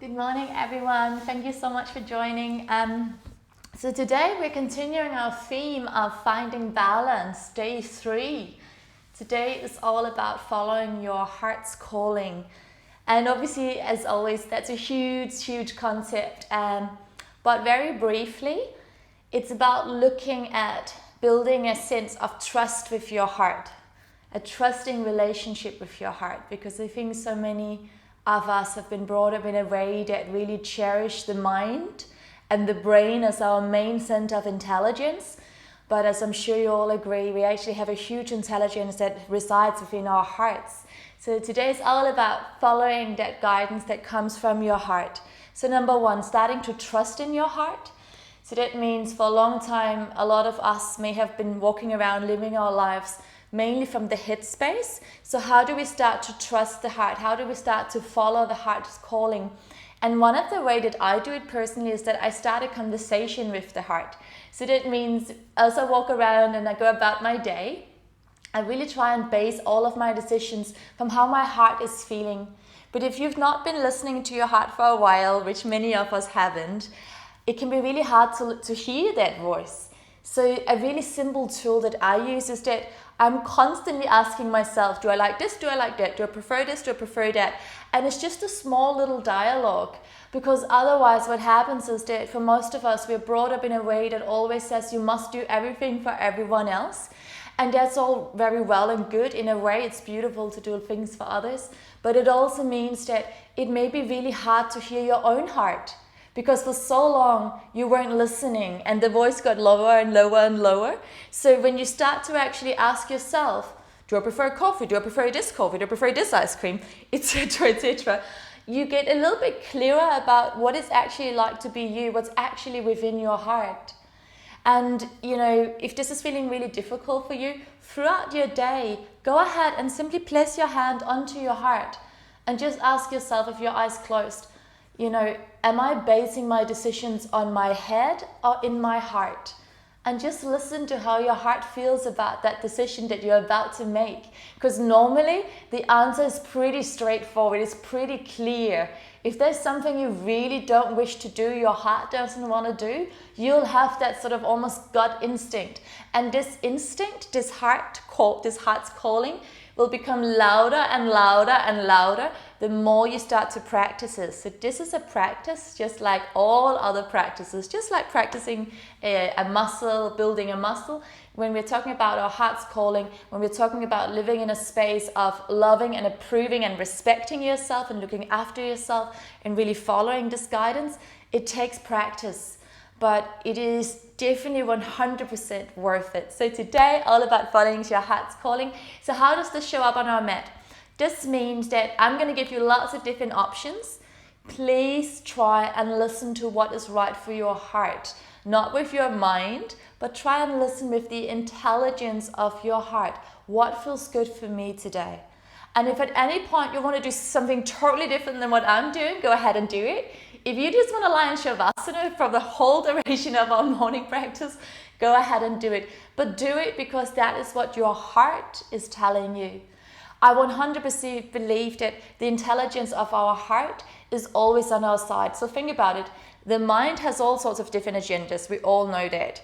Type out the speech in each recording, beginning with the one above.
Good morning, everyone. Thank you so much for joining. So today we're continuing our theme of finding balance, day 3. Today is all about following your heart's calling. And obviously, as always, that's a huge concept. But very briefly, it's about looking at building a sense of trust with your heart, a trusting relationship with your heart, because I think so many of us have been brought up in a way that really cherish the mind and the brain as our main center of intelligence. But as I'm sure you all agree, we actually have a huge intelligence that resides within our hearts. So today is all about following that guidance that comes from your heart. So number 1, starting to trust in your heart. So that means for a long time, a lot of us may have been walking around living our lives mainly from the head space. So how do we start to trust the heart? How do we start to follow the heart's calling? And one of the way that I do it personally is that I start a conversation with the heart. So that means as I walk around and I go about my day, I really try and base all of my decisions from how my heart is feeling. But if you've not been listening to your heart for a while, which many of us haven't, it can be really hard to hear that voice. So a really simple tool that I use is that I'm constantly asking myself, do I like this? Do I like that? Do I prefer this? Do I prefer that? And it's just a small little dialogue, because otherwise what happens is that for most of us, we're brought up in a way that always says you must do everything for everyone else. And that's all very well and good. In a way, it's beautiful to do things for others. But it also means that it may be really hard to hear your own heart, because for so long you weren't listening and the voice got lower and lower and lower. So when you start to actually ask yourself, do I prefer coffee? Do I prefer this coffee? Do I prefer this ice cream? Etc., etc. You get a little bit clearer about what it's actually like to be you, what's actually within your heart. And, you know, if this is feeling really difficult for you, throughout your day, go ahead and simply place your hand onto your heart and just ask yourself, with your eyes closed, you know, am I basing my decisions on my head or in my heart? And just listen to how your heart feels about that decision that you're about to make. Because normally the answer is pretty straightforward, it's pretty clear. If there's something you really don't wish to do, your heart doesn't want to do, you'll have that sort of almost gut instinct. And this instinct, this heart's calling, will become louder and louder and louder the more you start to practice it. So this is a practice just like all other practices, just like practicing a muscle, building a muscle. When we're talking about our heart's calling, when we're talking about living in a space of loving and approving and respecting yourself and looking after yourself and really following this guidance, it takes practice. But it is definitely 100% worth it. So today, all about following your heart's calling. So how does this show up on our mat? This means that I'm going to give you lots of different options. Please try and listen to what is right for your heart. Not with your mind, but try and listen with the intelligence of your heart. What feels good for me today? And if at any point you want to do something totally different than what I'm doing, go ahead and do it. If you just want to lie in Shavasana for the whole duration of our morning practice, go ahead and do it. But do it because that is what your heart is telling you. I 100% believe that the intelligence of our heart is always on our side. So think about it. The mind has all sorts of different agendas. We all know that.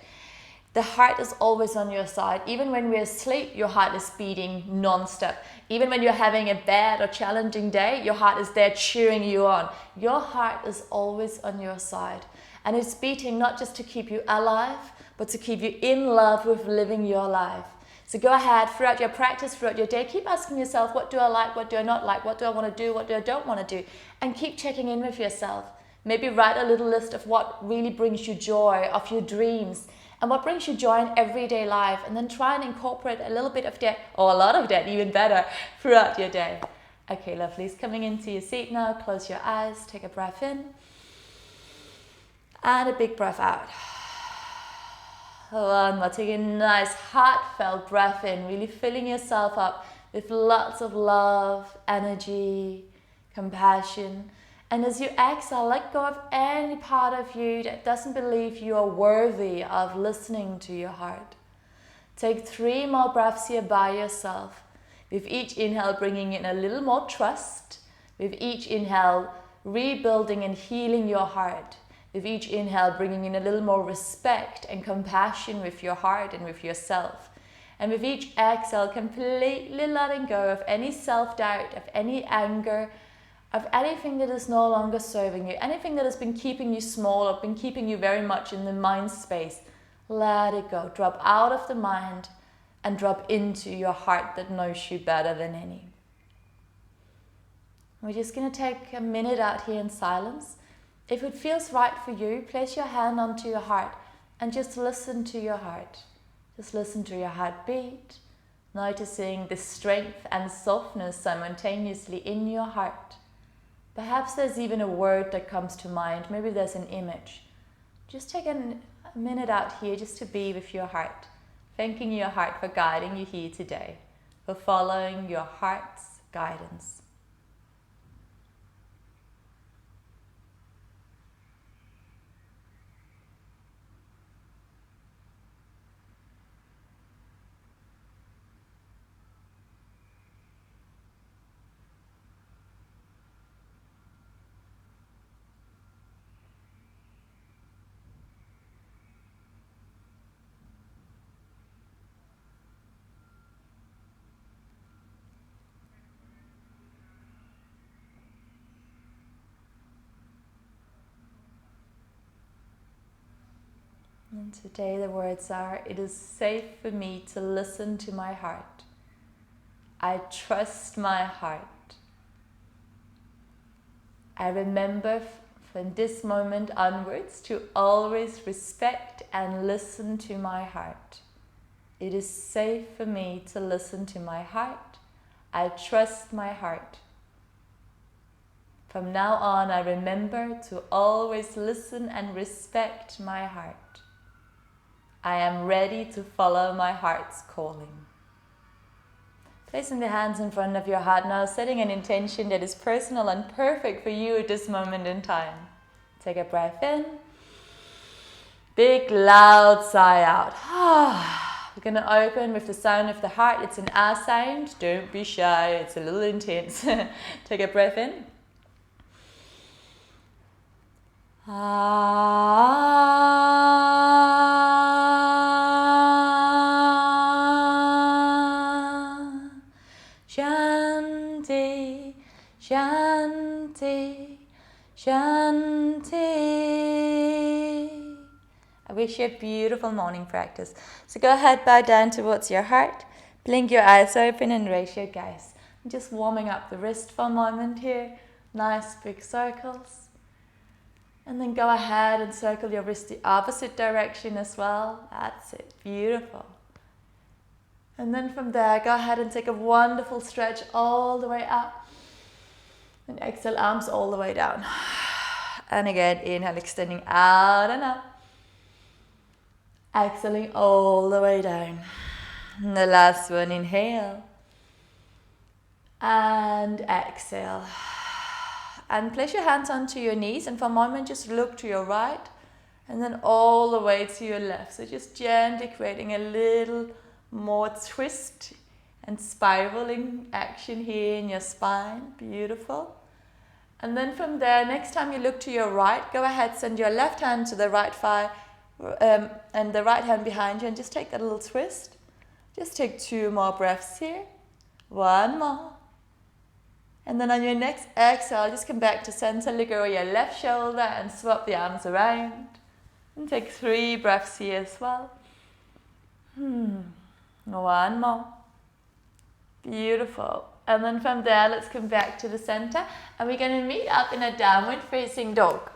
The heart is always on your side. Even when we're asleep, your heart is beating non-stop. Even when you're having a bad or challenging day, your heart is there cheering you on. Your heart is always on your side. And it's beating not just to keep you alive, but to keep you in love with living your life. So go ahead, throughout your practice, throughout your day, keep asking yourself, what do I like, what do I not like, what do I want to do, what do I don't want to do? And keep checking in with yourself. Maybe write a little list of what really brings you joy, of your dreams, and what brings you joy in everyday life, and then try and incorporate a little bit of that, or a lot of that, even better, throughout your day. Okay, lovelies, coming into your seat now, close your eyes, take a breath in, and a big breath out. One more, take a nice heartfelt breath in, really filling yourself up with lots of love, energy, compassion. And as you exhale, let go of any part of you that doesn't believe you are worthy of listening to your heart. Take 3 more breaths here by yourself. With each inhale, bringing in a little more trust. With each inhale, rebuilding and healing your heart. With each inhale, bringing in a little more respect and compassion with your heart and with yourself. And with each exhale, completely letting go of any self-doubt, of any anger, of anything that is no longer serving you, anything that has been keeping you small or been keeping you very much in the mind space. Let it go. Drop out of the mind and drop into your heart that knows you better than any. We're just going to take a minute out here in silence. If it feels right for you, place your hand onto your heart and just listen to your heart. Just listen to your heartbeat, noticing the strength and softness simultaneously in your heart. Perhaps there's even a word that comes to mind. Maybe there's an image. Just take a minute out here just to be with your heart. Thanking your heart for guiding you here today, for following your heart's guidance. And today the words are, it is safe for me to listen to my heart. I trust my heart. I remember from this moment onwards to always respect and listen to my heart. It is safe for me to listen to my heart. I trust my heart. From now on, I remember to always listen and respect my heart. I am ready to follow my heart's calling. Placing the hands in front of your heart now, setting an intention that is personal and perfect for you at this moment in time. Take a breath in. Big loud sigh out. We're going to open with the sound of the heart. It's an ah sound. Don't be shy. It's a little intense. Take a breath in. Shanti, Shanti, Shanti. I wish you a beautiful morning practice. So go ahead, bow down towards your heart, blink your eyes open and raise your gaze. I'm just warming up the wrist for a moment here. Nice big circles. And then go ahead and circle your wrist the opposite direction as well. That's it, beautiful. And then from there, go ahead and take a wonderful stretch all the way up. And exhale, arms all the way down. And again, inhale, extending out and up. Exhaling all the way down. And the last one, inhale. And exhale. And place your hands onto your knees, and for a moment just look to your right and then all the way to your left. So just gently creating a little more twist and spiraling action here in your spine. Beautiful. And then from there, next time you look to your right, go ahead, send your left hand to the right thigh and the right hand behind you, and just take that little twist. Just take 2 more breaths here. 1 more. And then on your next exhale, just come back to center, let go of your left shoulder and swap the arms around. And take 3 breaths here as well. 1 more. Beautiful. And then from there, let's come back to the center. And we're going to meet up in a downward facing dog.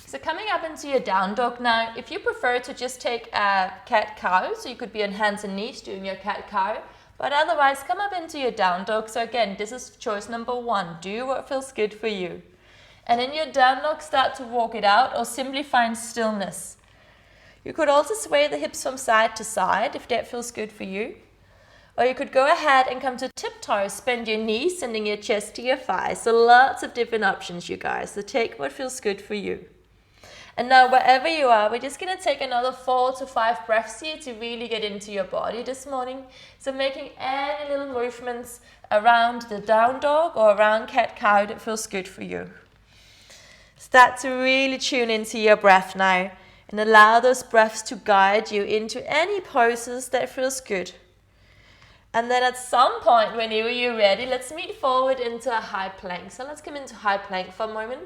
So coming up into your down dog now, if you prefer to just take a cat-cow, so you could be on hands and knees doing your cat-cow. But otherwise, come up into your down dog. So again, this is choice number 1. Do what feels good for you. And in your down dog, start to walk it out or simply find stillness. You could also sway the hips from side to side if that feels good for you. Or you could go ahead and come to tiptoes, bend your knees, sending your chest to your thighs. So lots of different options, you guys. So take what feels good for you. And now wherever you are, we're just going to take another 4 to 5 breaths here to really get into your body this morning. So making any little movements around the down dog or around cat-cow that feels good for you. Start to really tune into your breath now and allow those breaths to guide you into any poses that feels good. And then at some point, whenever you're ready, let's meet forward into a high plank. So let's come into high plank for a moment.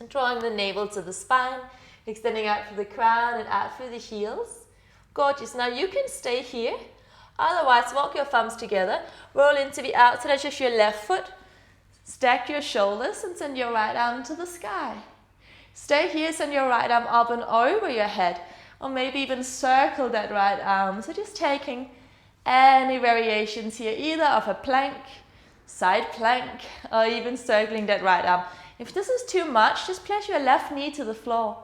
And drawing the navel to the spine, extending out through the crown and out through the heels. Gorgeous. Now you can stay here. Otherwise, walk your thumbs together. Roll into the outside edge of your left foot. Stack your shoulders and send your right arm to the sky. Stay here, send your right arm up and over your head. Or maybe even circle that right arm. So just taking any variations here, either of a plank, side plank, or even circling that right arm. If this is too much, just place your left knee to the floor.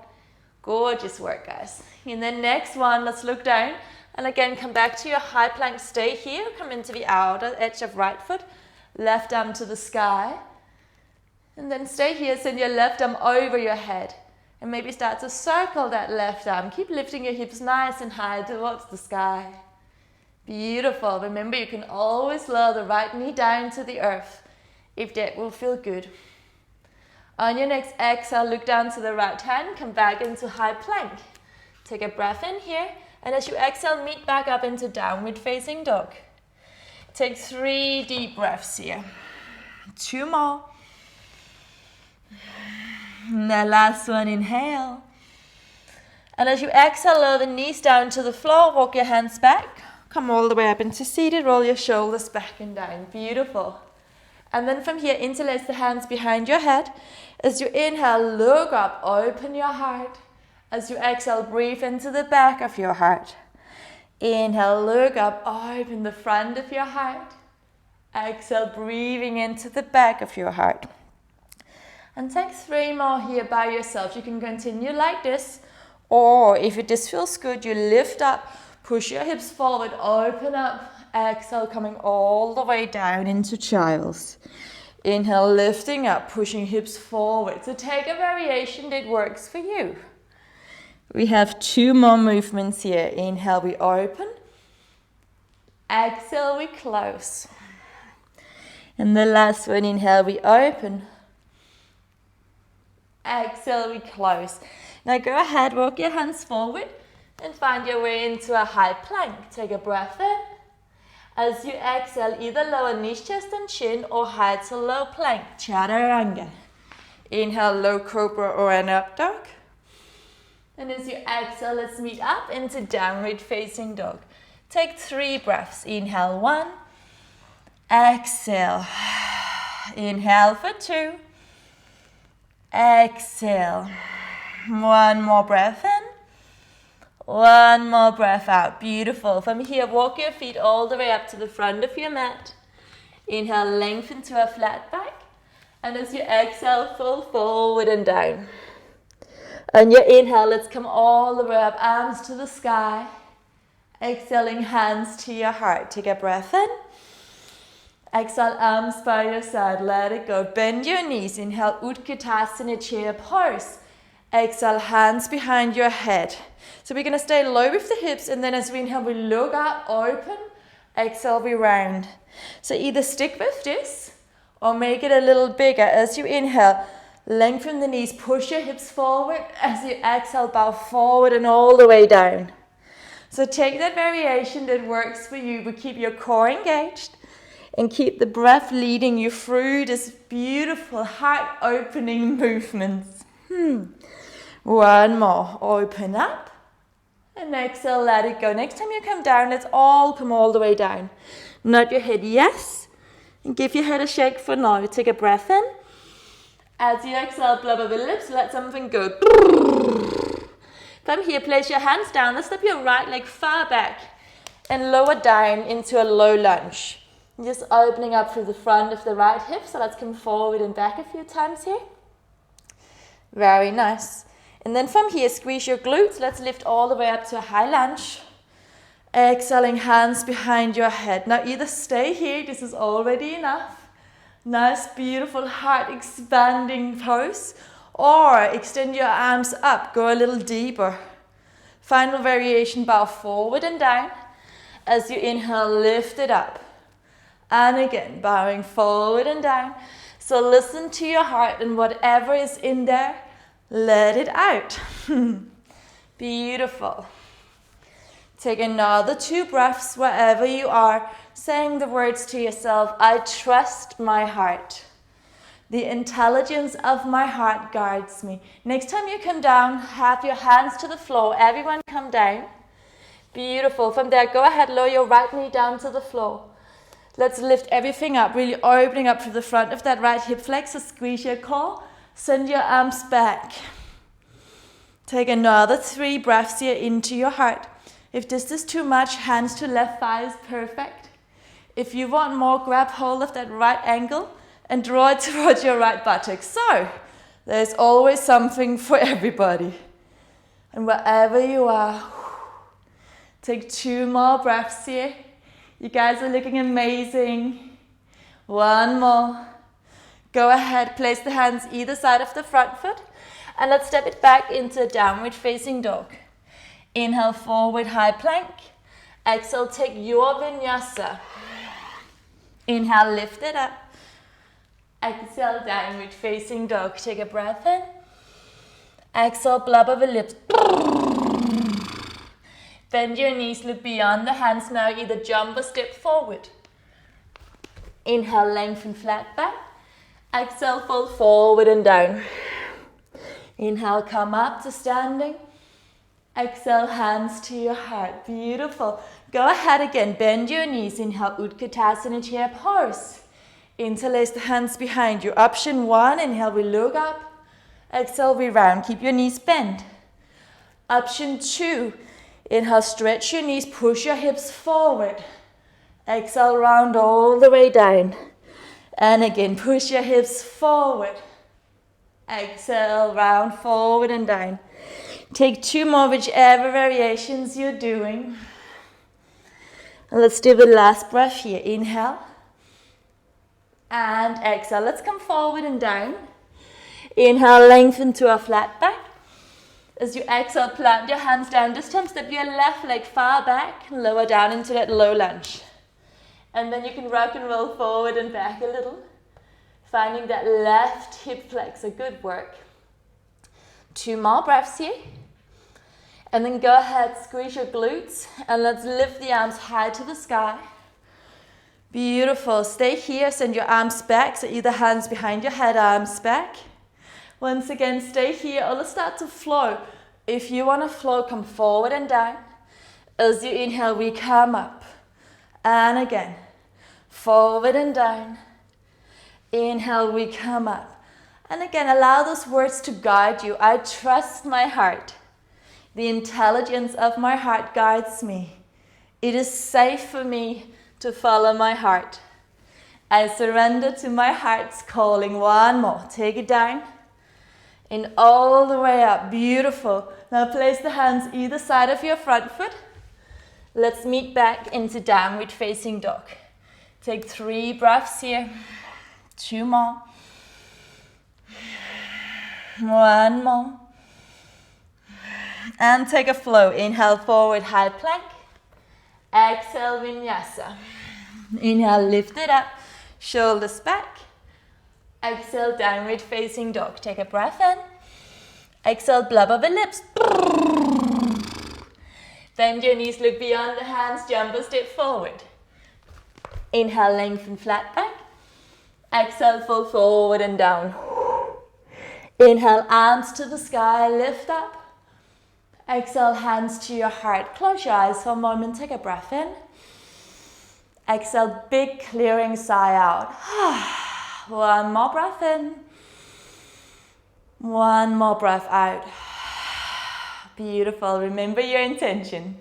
Gorgeous work, guys. And then next one, let's look down. And again, come back to your high plank. Stay here. Come into the outer edge of right foot. Left arm to the sky. And then stay here. Send your left arm over your head. And maybe start to circle that left arm. Keep lifting your hips nice and high towards the sky. Beautiful. Remember, you can always lower the right knee down to the earth if that will feel good. On your next exhale, look down to the right hand. Come back into high plank. Take a breath in here. And as you exhale, meet back up into downward facing dog. Take 3 deep breaths here. 2 more. And the last one, inhale. And as you exhale, lower the knees down to the floor. Walk your hands back. Come all the way up into seated. Roll your shoulders back and down. Beautiful. And then from here, interlace the hands behind your head. As you inhale, look up, open your heart. As you exhale, breathe into the back of your heart. Inhale, look up, open the front of your heart. Exhale, breathing into the back of your heart. And take 3 more here by yourself. You can continue like this. Or if it just feels good, you lift up, push your hips forward, open up. Exhale, coming all the way down into child's. Inhale, lifting up, pushing hips forward. So take a variation that works for you. We have 2 more movements here. Inhale, we open. Exhale, we close. And the last one, inhale, we open. Exhale, we close. Now go ahead, walk your hands forward and find your way into a high plank. Take a breath in. As you exhale, either lower knees, chest and chin or high to low plank, chaturanga. Inhale, low cobra or an up dog. And as you exhale, let's meet up into downward facing dog. Take 3 breaths. Inhale, 1. Exhale. Inhale for 2. Exhale. 1 more breath in. 1 more breath out. Beautiful. From here, walk your feet all the way up to the front of your mat. Inhale, lengthen to a flat back. And as you exhale, fold forward and down. On your inhale, let's come all the way up, arms to the sky. Exhaling, hands to your heart. Take a breath in. Exhale, arms by your side. Let it go. Bend your knees. Inhale, Utkatasana, chair pose. Exhale, hands behind your head. So we're going to stay low with the hips, and then as we inhale, we look up, open. Exhale, we round. So either stick with this or make it a little bigger. As you inhale, lengthen the knees, push your hips forward. As you exhale, bow forward and all the way down. So take that variation that works for you, but keep your core engaged and keep the breath leading you through this beautiful heart-opening movements. 1 more. Open up. And exhale, let it go. Next time you come down, let's all come all the way down. Nod your head yes. And give your head a shake for now. Take a breath in. As you exhale, blubber the lips, let something go. From here, place your hands down. Let's step your right leg far back and lower down into a low lunge. Just opening up through the front of the right hip. So let's come forward and back a few times here. Very nice. And then from here, squeeze your glutes. Let's lift all the way up to a high lunge. Exhaling, hands behind your head. Now either stay here, this is already enough. Nice, beautiful, heart expanding pose. Or extend your arms up, go a little deeper. Final variation, bow forward and down. As you inhale, lift it up. And again, bowing forward and down. So listen to your heart and whatever is in there, Let it out. Beautiful. Take another 2 breaths wherever you are, saying the words to yourself. I trust my heart. The intelligence of my heart guides me. Next time you come down, have your hands to the floor. Everyone come down. Beautiful. From there, go ahead, lower your right knee down to the floor. Let's lift everything up, really opening up to the front of that right hip flexor. Squeeze your core. Send your arms back. Take another 3 breaths here into your heart. If this is too much, hands to left thigh is perfect. If you want more, grab hold of that right ankle and draw it towards your right buttock. So, there's always something for everybody. And wherever you are, take 2 more breaths here. You guys are looking amazing. 1 more. Go ahead, place the hands either side of the front foot. And let's step it back into a downward facing dog. Inhale, forward high plank. Exhale, take your vinyasa. Inhale, lift it up. Exhale, downward facing dog. Take a breath in. Exhale, blubber the lips. Bend your knees, look beyond the hands now. Either jump or step forward. Inhale, lengthen flat back. Exhale, fold forward and down. Inhale, come up to standing. Exhale, hands to your heart. Beautiful. Go ahead again. Bend your knees. Inhale, Utkatasana chair pose. Interlace the hands behind you. Option 1, inhale, we look up. Exhale, we round. Keep your knees bent. Option 2, inhale, stretch your knees, push your hips forward. Exhale, round all the way down. And again, push your hips forward. Exhale, round, forward and down. Take 2 more, whichever variations you're doing. And let's do the last breath here. Inhale. And exhale. Let's come forward and down. Inhale, lengthen to a flat back. As you exhale, plant your hands down. This time, step your left leg far back. Lower down into that low lunge. And then you can rock and roll forward and back a little. Finding that left hip flexor. Good work. 2 more breaths here. And then go ahead, squeeze your glutes. And let's lift the arms high to the sky. Beautiful. Stay here. Send your arms back. So either hands behind your head, arms back. Once again, stay here. Or let's start to flow. If you want to flow, come forward and down. As you inhale, we come up. And again, forward and down. Inhale, we come up. And again, allow those words to guide you. I trust my heart. The intelligence of my heart guides me. It is safe for me to follow my heart. I surrender to my heart's calling. 1 more. Take it down. And all the way up. Beautiful. Now place the hands either side of your front foot. Let's meet back into downward facing dog. Take 3 breaths here. 2 more. 1 more. And take a flow. Inhale, forward high plank. Exhale, vinyasa. Inhale, lift it up. Shoulders back. Exhale, downward facing dog. Take a breath in. Exhale, blubber the lips. Bend your knees, look beyond the hands, jump a step forward. Inhale, lengthen flat back. Exhale, fold forward and down. Inhale, arms to the sky, lift up. Exhale, hands to your heart. Close your eyes for a moment, take a breath in. Exhale, big clearing sigh out. 1 more breath in. 1 more breath out. Beautiful. Remember your intention.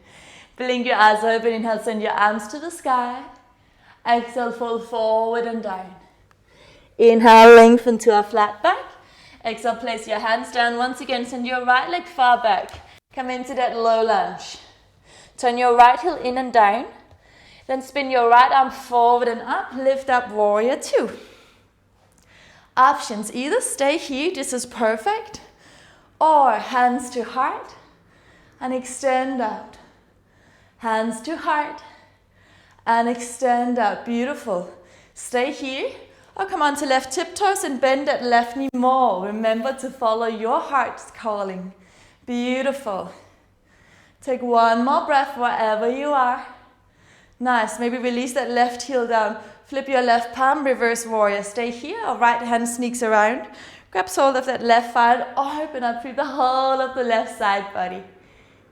Blink your eyes open. Inhale, send your arms to the sky. Exhale, fold forward and down. Inhale, lengthen to a flat back. Exhale, place your hands down. Once again, send your right leg far back. Come into that low lunge. Turn your right heel in and down. Then spin your right arm forward and up. Lift up, warrior 2. Options, either stay here, this is perfect. Or hands to heart and extend out. Hands to heart and extend out. Beautiful. Stay here. Or come on to left tiptoes and bend that left knee more. Remember to follow your heart's calling. Beautiful. Take one more breath wherever you are. Nice. Maybe release that left heel down. Flip your left palm, reverse warrior. Stay here. Or right hand sneaks around. Grabs hold of that left thigh and open up through the whole of the left side body.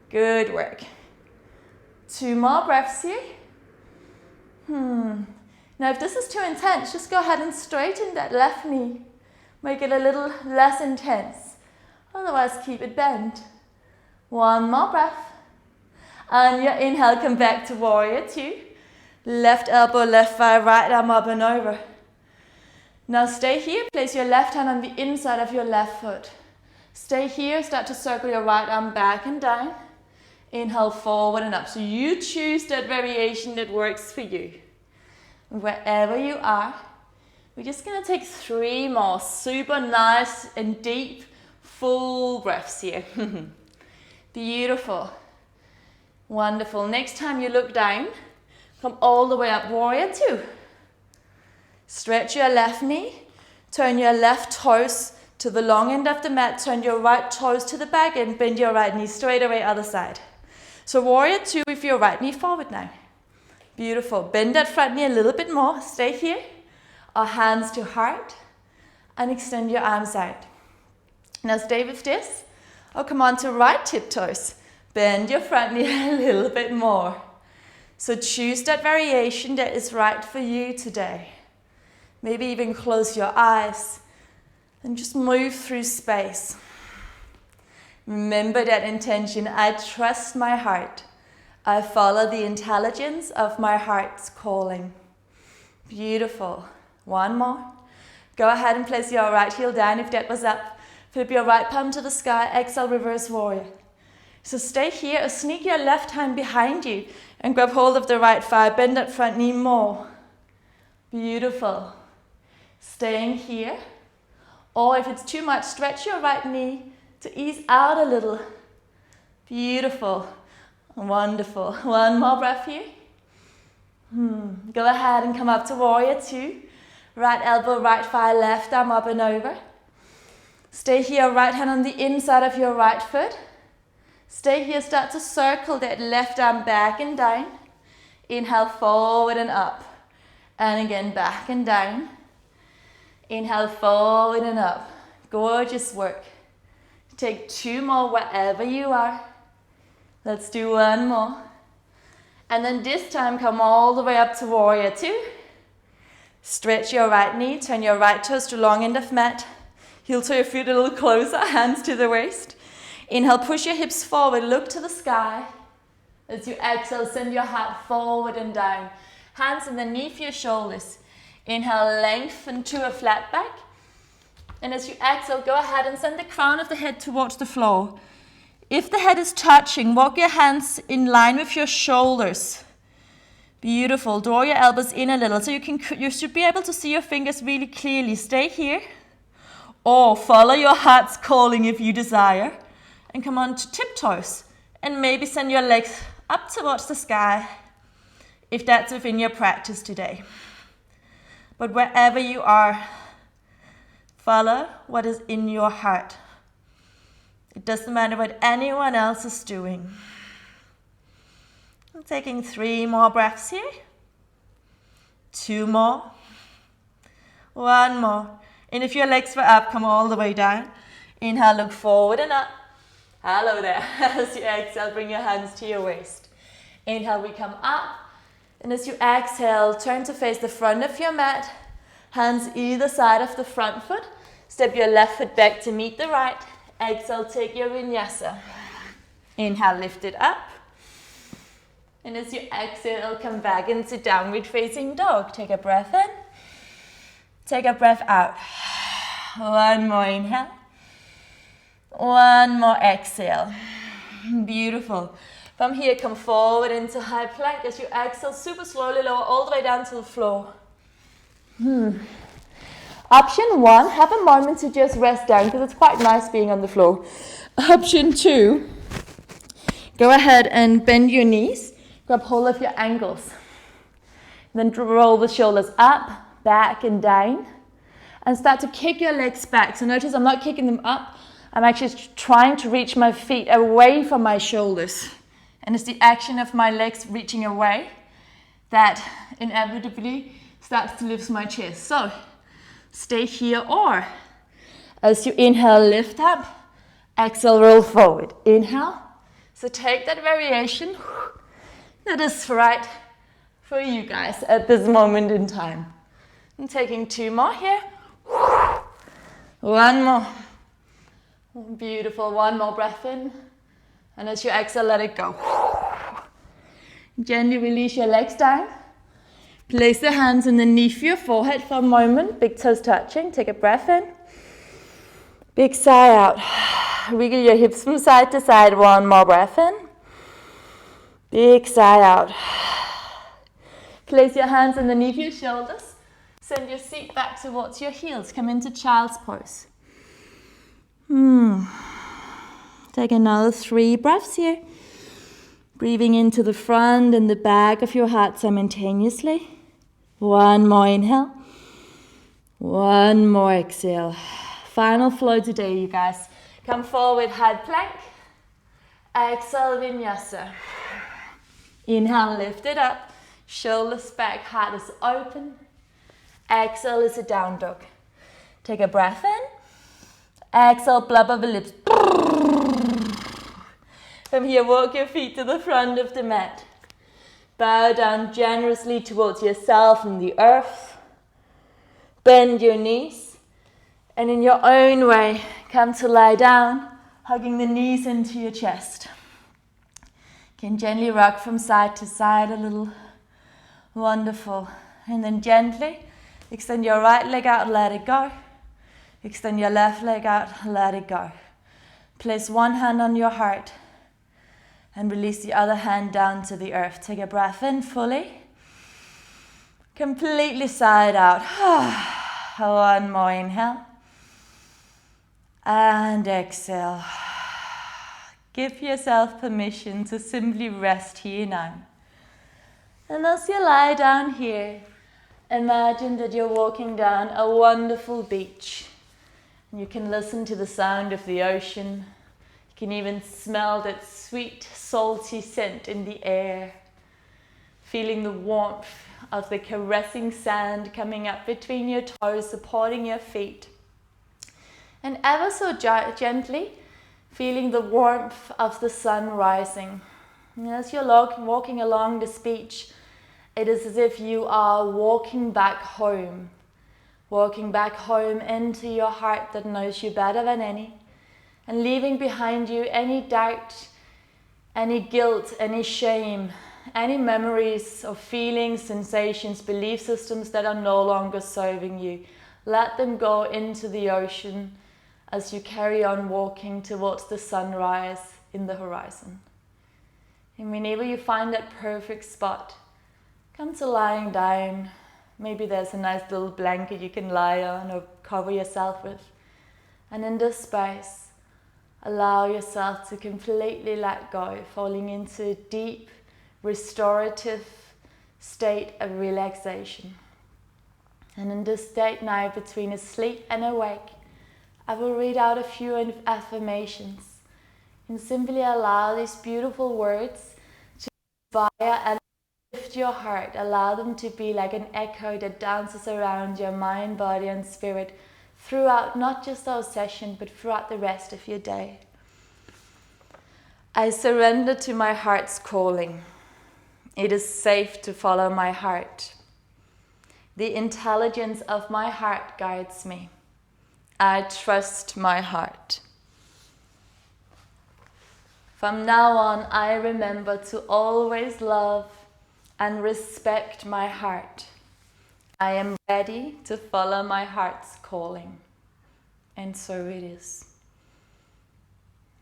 Good work. 2 more breaths here. Now if this is too intense, just go ahead and straighten that left knee. Make it a little less intense. Otherwise, keep it bent. 1 more breath. And your inhale, come back to warrior 2. Left elbow, left thigh, right arm up and over. Now stay here. Place your left hand on the inside of your left foot. Stay here. Start to circle your right arm back and down. Inhale, forward and up. So you choose that variation that works for you. Wherever you are, we're just going to take 3 more super nice and deep, full breaths here. Beautiful. Wonderful. Next time you look down, come all the way up, warrior 2. Stretch your left knee, turn your left toes to the long end of the mat, turn your right toes to the back and bend your right knee straight away other side. So warrior 2 with your right knee forward now. Beautiful. Bend that front knee a little bit more. Stay here. Our hands to heart and extend your arms out. Now stay with this. Or come on to right tiptoes. Bend your front knee a little bit more. So choose that variation that is right for you today. Maybe even close your eyes and just move through space. Remember that intention. I trust my heart. I follow the intelligence of my heart's calling. Beautiful. 1 more. Go ahead and place your right heel down if that was up. Flip your right palm to the sky. Exhale, reverse warrior. So stay here or sneak your left hand behind you and grab hold of the right thigh. Bend that front knee more. Beautiful. Staying here. Or if it's too much, stretch your right knee to ease out a little. Beautiful. Wonderful. 1 more breath here. Go ahead and come up to warrior 2. Right elbow, right thigh, left arm up and over. Stay here, right hand on the inside of your right foot. Stay here, start to circle that left arm back and down. Inhale, forward and up. And again, back and down. Inhale, forward and up. Gorgeous work. Take 2 more wherever you are. Let's do 1 more. And then this time, come all the way up to warrior 2. Stretch your right knee, turn your right toes to long end of mat. Heel to your feet a little closer, hands to the waist. Inhale, push your hips forward, look to the sky. As you exhale, send your heart forward and down. Hands underneath your shoulders. Inhale, lengthen to a flat back. And as you exhale, go ahead and send the crown of the head towards the floor. If the head is touching, walk your hands in line with your shoulders. Beautiful. Draw your elbows in a little so you should be able to see your fingers really clearly. Stay here. Or follow your heart's calling if you desire. And come on to tiptoes. And maybe send your legs up towards the sky if that's within your practice today. But wherever you are, follow what is in your heart. It doesn't matter what anyone else is doing. I'm taking 3 more breaths here. 2 more. 1 more. And if your legs were up, come all the way down. Inhale, look forward and up. Hello there. As you exhale, bring your hands to your waist. Inhale, we come up. And as you exhale, turn to face the front of your mat. Hands either side of the front foot. Step your left foot back to meet the right. Exhale, take your vinyasa. Inhale, lift it up. And as you exhale, come back into downward facing dog. Take a breath in. Take a breath out. 1 more inhale. 1 more exhale. Beautiful. From here, come forward into high plank. As you exhale, super slowly lower all the way down to the floor. Option 1, have a moment to just rest down because it's quite nice being on the floor. Option 2, go ahead and bend your knees. Grab hold of your ankles. Then roll the shoulders up back and down. And start to kick your legs back. So notice I'm not kicking them up. I'm actually trying to reach my feet away from my shoulders. And it's the action of my legs reaching away that inevitably starts to lift my chest. So stay here, or as you inhale, lift up. Exhale, roll forward. Inhale. So take that variation that is right for you guys at this moment in time. I'm taking 2 more here. 1 more. Beautiful. 1 more breath in. And as you exhale, let it go. Gently release your legs down. Place the hands underneath your forehead for a moment. Big toes touching. Take a breath in. Big sigh out. Wiggle your hips from side to side. 1 more breath in. Big sigh out. Place your hands underneath your shoulders. Send your seat back towards your heels. Come into child's pose. Take another 3 breaths here. Breathing into the front and the back of your heart simultaneously. 1 more inhale. 1 more exhale. Final flow today, you guys. Come forward, high plank. Exhale, vinyasa. Inhale, lift it up. Shoulders back, heart is open. Exhale is a down dog. Take a breath in. Exhale, blubber the lips. From here, walk your feet to the front of the mat. Bow down generously towards yourself and the earth. Bend your knees. And in your own way, come to lie down, hugging the knees into your chest. You can gently rock from side to side a little. Wonderful. And then gently extend your right leg out, let it go. Extend your left leg out, let it go. Place 1 hand on your heart and release the other hand down to the earth. Take a breath in fully. Completely sigh out. 1 more inhale. And exhale. Give yourself permission to simply rest here now. And as you lie down here, imagine that you're walking down a wonderful beach. You can listen to the sound of the ocean. You can even smell that sweet, salty scent in the air. Feeling the warmth of the caressing sand coming up between your toes, supporting your feet. And ever so gently, feeling the warmth of the sun rising. And as you're walking along this beach, it is as if you are walking back home into your heart that knows you better than any, and leaving behind you any doubt, any guilt, any shame, any memories of feelings, sensations, belief systems that are no longer serving you. Let them go into the ocean as you carry on walking towards the sunrise in the horizon. And whenever you find that perfect spot, come to lying down. Maybe there's a nice little blanket you can lie on or cover yourself with. And in this space, allow yourself to completely let go, falling into a deep, restorative state of relaxation. And in this state now, between asleep and awake, I will read out a few affirmations and simply allow these beautiful words to inspire and lift your heart. Allow them to be like an echo that dances around your mind, body and spirit throughout not just our session, but throughout the rest of your day. I surrender to my heart's calling. It is safe to follow my heart. The intelligence of my heart guides me. I trust my heart. From now on, I remember to always love and respect my heart. I am ready to follow my heart's calling. And so it is.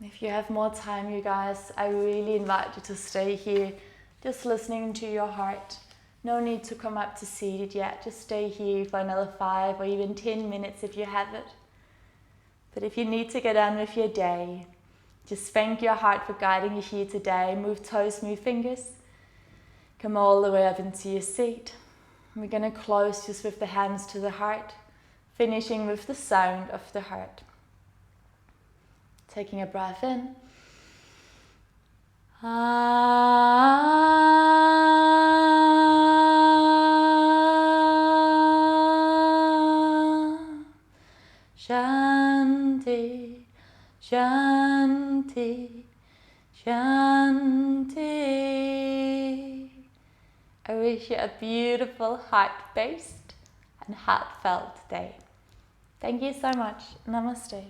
If you have more time, you guys, I really invite you to stay here, just listening to your heart. No need to come up to seated yet. Just stay here for another 5 or even 10 minutes if you have it. But if you need to get on with your day, just thank your heart for guiding you here today. Move toes, move fingers. Come all the way up into your seat. We're going to close just with the hands to the heart, finishing with the sound of the heart. Taking a breath in. Shanti, Shanti, Shanti. I wish you a beautiful heart-based and heartfelt day. Thank you so much. Namaste.